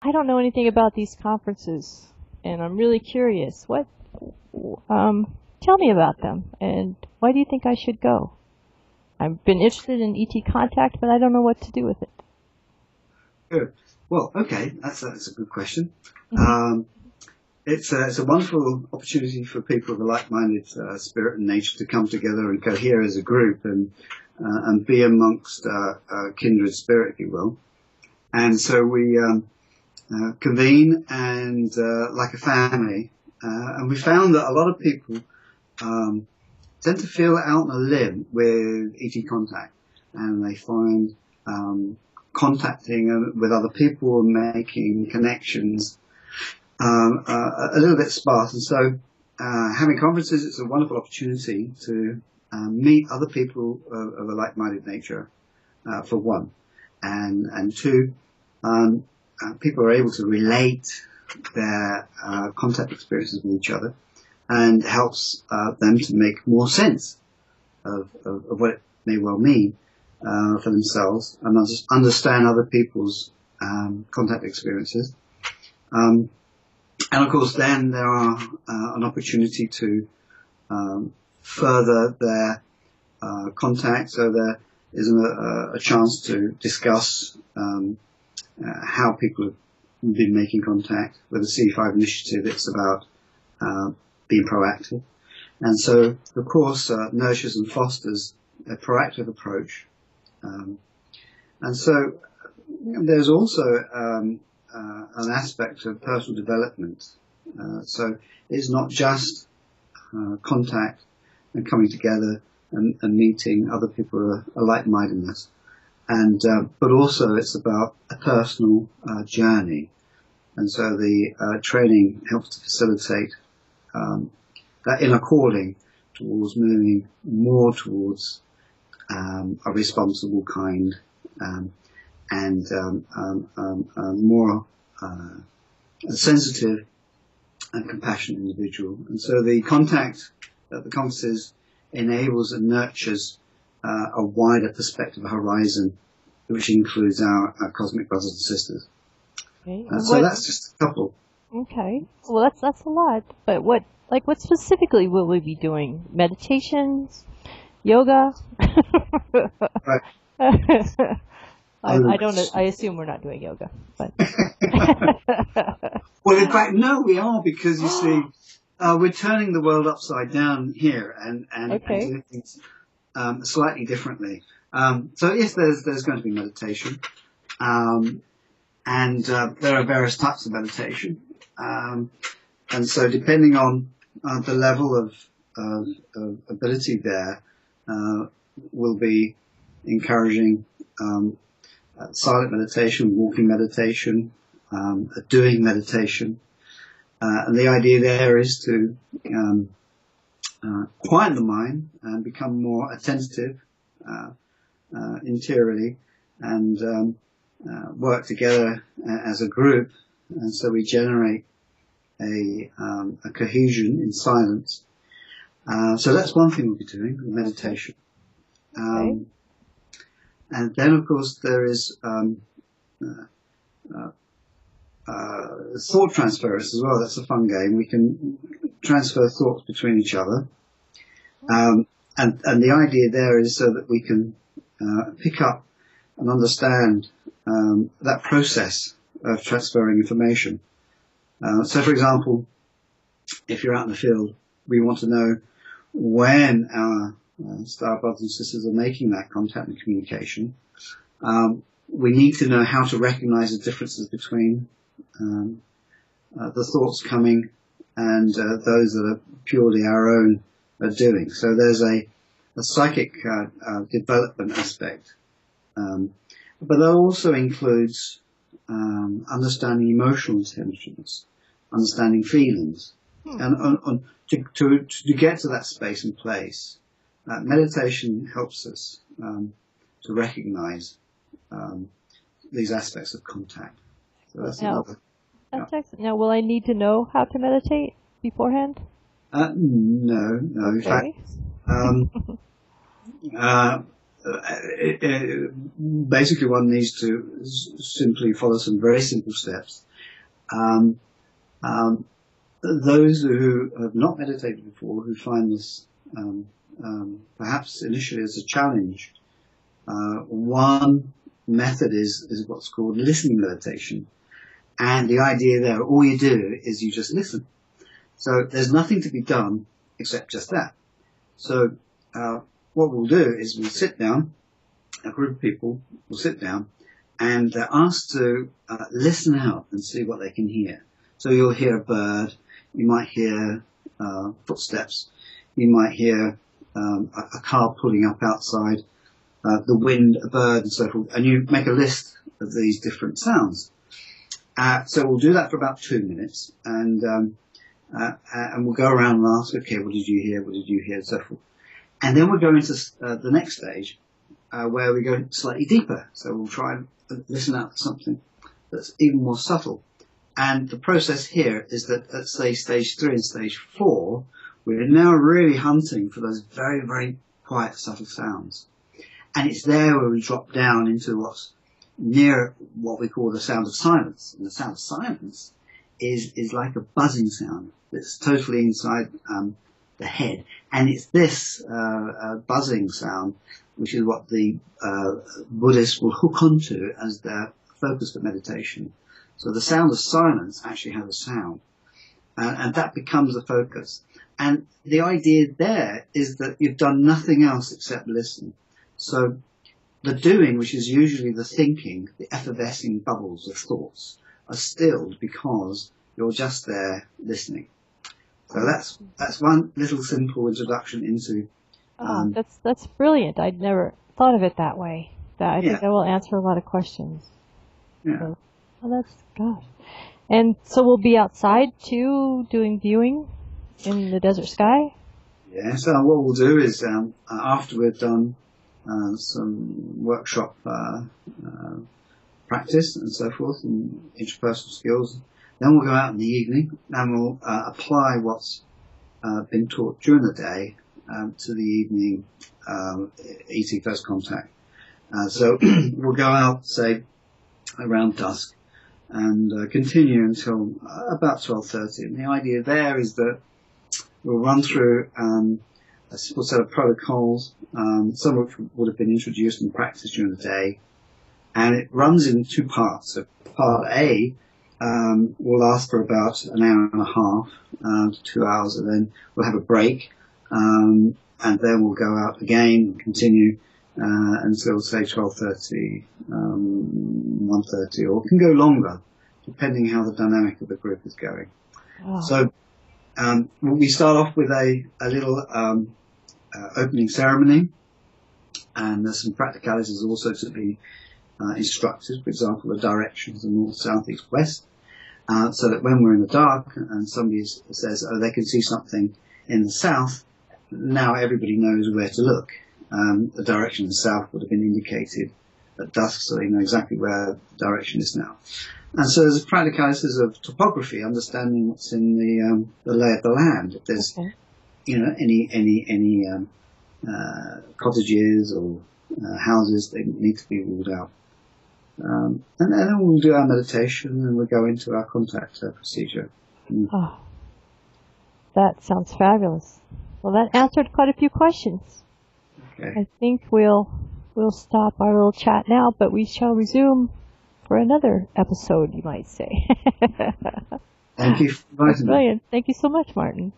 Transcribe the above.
I don't know anything about these conferences, and I'm really curious. Tell me about them, and why do you think I should go? I've been interested in ET contact, but I don't know what to do with it. Good. Well, okay, that's a good question. Mm-hmm. It's a wonderful opportunity for people of a like-minded spirit and nature to come together and cohere as a group and be amongst kindred spirit, if you will. And so we convene and like a family, and we found that a lot of people tend to feel out on a limb with ET contact, and they find contacting with other people and making connections a little bit sparse. And so having conferences, it's a wonderful opportunity to meet other people of a like-minded nature, for one, and two, people are able to relate their contact experiences with each other, and helps them to make more sense of what it may well mean for themselves, and understand other people's contact experiences. And of course, then there are an opportunity to further their contact, so there is a chance to discuss how people have been making contact. With the C5 initiative, it's about being proactive. And so the course nurtures and fosters a proactive approach. And so there's also an aspect of personal development. So it's not just contact and coming together and meeting other people of a like-mindedness, but also it's about a personal journey. And so the training helps to facilitate that inner calling towards moving more towards a responsible, kind, and more sensitive and compassionate individual. And so the contact at the conferences enables and nurtures a wider perspective, a horizon, which includes our cosmic brothers and sisters. Okay. So that's just a couple. Okay. Well, that's a lot. But what specifically will we be doing? Meditations, yoga? Right. I don't. I assume we're not doing yoga, but. Well, in fact, no, we are, because you see, we're turning the world upside down here and doing things slightly differently. So yes, there's going to be meditation, and there are various types of meditation, and so depending on the level of ability there, we'll be encouraging silent meditation, walking meditation, doing meditation, and the idea there is to quiet the mind and become more attentive interiorly, and work together as a group, and so we generate a cohesion in silence. So that's one thing we'll be doing, meditation. And then, of course, there is thought transference as well. That's a fun game. We can transfer thoughts between each other. And the idea there is so that we can pick up and understand that process of transferring information. So, for example, if you're out in the field, we want to know when our star brothers and sisters are making that contact and communication. We need to know how to recognize the differences between the thoughts coming and those that are purely our own doing. So there's a psychic development aspect, but that also includes understanding emotional intelligence, understanding feelings, and to get to that space and place. Meditation helps us to recognize these aspects of contact. So that's another. Now, will I need to know how to meditate beforehand? No. Okay. In fact, basically one needs to simply follow some very simple steps. Um, um, those who have not meditated before, who find this perhaps initially as a challenge, one method is what's called listening meditation. And the idea there, all you do is you just listen. So there's nothing to be done except just that. So what we'll do is we'll sit down, a group of people will sit down, and they're asked to listen out and see what they can hear. So you'll hear a bird, you might hear footsteps, you might hear a car pulling up outside, the wind, a bird, and so forth, and you make a list of these different sounds. So we'll do that for about 2 minutes, and we'll go around and ask, okay, what did you hear, what did you hear, and so forth. And then we'll go into the next stage, where we go slightly deeper. So we'll try and listen out for something that's even more subtle. And the process here is that at, say, stage 3 and stage 4, we're now really hunting for those very, very quiet, subtle sounds. And it's there where we drop down into what's near what we call the sound of silence. And the sound of silence is like a buzzing sound that's totally inside the head. And it's this buzzing sound which is what the Buddhists will hook onto as their focus for meditation. So the sound of silence actually has a sound, and that becomes the focus. And the idea there is that you've done nothing else except listen. So the doing, which is usually the thinking, the effervescing bubbles of thoughts, are stilled because you're just there listening. So that's one little simple introduction into. That's brilliant. I'd never thought of it that way. I think that will answer a lot of questions. Yeah. So, gosh. And so we'll be outside too, doing viewing in the desert sky? Yeah, so what we'll do is, after we've done some workshop practice and so forth, and interpersonal skills, then we'll go out in the evening and we'll apply what's been taught during the day to the evening eating first contact. So we'll go out, say, around dusk and continue until about 12:30. And the idea there is that we'll run through a simple set of protocols, some of which would have been introduced and practiced during the day. And it runs in 2 parts. So part A will last for about an hour and a half to 2 hours, and then we'll have a break. And then we'll go out again and continue until, say, 12:30, 1:30, or it can go longer, depending how the dynamic of the group is going. Oh. So we start off with a little opening ceremony, and there's some practicalities also to be instructed, for example, the directions of north, south, east, west, so that when we're in the dark and somebody says, oh, they can see something in the south, now everybody knows where to look. The direction of the south would have been indicated at dusk, so they know exactly where the direction is now. And so there's practicalities of topography, understanding what's in the lay of the land. If there's, any cottages or houses, they need to be ruled out. And then we'll do our meditation and we'll go into our contact procedure. Oh, that sounds fabulous. Well, that answered quite a few questions. Okay. I think we'll stop our little chat now, but we shall resume for another episode, you might say. Thank you for inviting me. Brilliant. Thank you so much, Martyn.